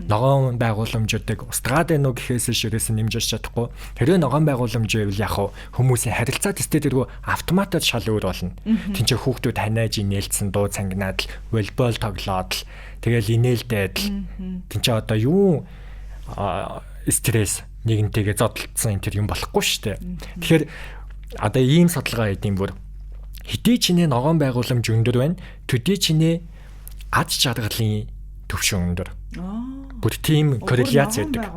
Ногоон байгууламжуудыг устгаад байна уу гэхээс ширээсэн нэмж чадахгүй. Хэрвээ ногоон байгууламж байвал яг хүмүүсийн харилцаа тестээр автоматар шал өөр болно. Тинч хүүхдүүд ханаж инээлсэн дуу цангинаад л волейбол тоглоод л тэгэл инээлдээд л тинч одоо юу стресс нэгэнтэйгээ зодтолцсон энэ төр юм болохгүй шүү дээ. Тэгэхээр одоо ийм судалгаа хийдэм бүр хэдий чинээ ногоон байгууламж өндөр байна, төдий чинээ ад жаргалын төвшин өндөр. Бүр тийм корреляц байдаг.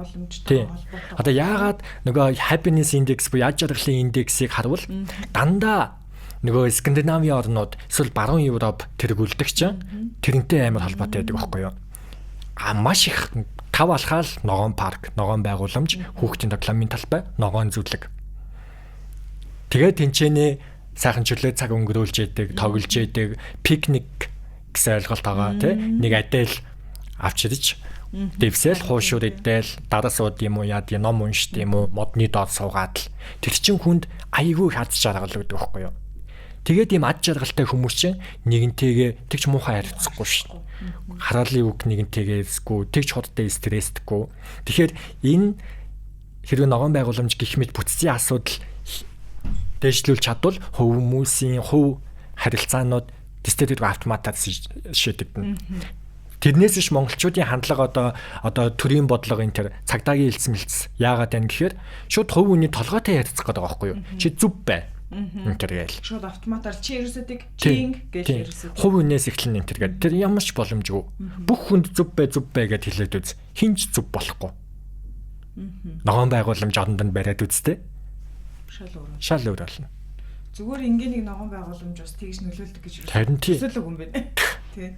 Тийм. Одоо яагаад нөгөө happiness index буюу ад жаргалын индексийг харвал дандаа нөгөө Скандинавийн орнууд эсвэл баруун Европ тэргүүлдэг чинь тэрнтэй амар холбоотой байдаг байхгүй юу? Маш их тав алхаал ногоон парк, ногоон байгууламж, хүүхдийн тоглоомын талбай, ногоон зүлэг. Тэгээд тэнцэнэ сайхан чөлөө цаг өнгөрүүлж яадаг, тоглож яадаг, пикник гэсэн ойлголт байгаа тийм нэг адил авчирч дэвсэл хуушур идэл дараа сууд юм уу яад ном уншд юм уу модны доор суугаад л тэр чин хүнд айгүй их ад жаргал өгдөг байхгүй юу. Тэгээд ийм ад жаргалтай хүмүүс чинь нэгэнтэйгээ тэгч муухай харилцахгүй шүү. Хараалын үг нэгэнтэйгээсгүй тэгч хурдтай стрессдэггүй. Тэгэхээр энэ хэрвээ ногоон байгууламж гэх мэт бүтцийн асуудал дэвшлүүлж чадвал хүмүүсийн хувь харилцаанууд тестээр автоматар шийдэгдэнэ. Тэрнээс иш монголчуудын хандлага одоо төрийн бодлого энэ төр цагдаагийн хэлсэн яагаад байна гэхээр шууд хувь хүний толгойтой ярилцах гэдэг байгаа байхгүй юу? Чи зүв бай. Энэ төр гээл. Шууд автоматар чи ерөөсөдөг чинг гэж ерөөсөдөг. Хувь хүнээс эхлэн энэ төр гэдэг. Тэр ямар ч боломжгүй. Бүх хүнд зүв бай гэж хэлээд үз. Хинч зүв болохгүй. Ногоон байгууламж оронд нь бариад үзтээ. Шал өөр болно. Зүгээр ингээ нэг ногоон байгууламж бас тэгж нөлөөлдөг гэж харин тийм төсөөлөг юм байна.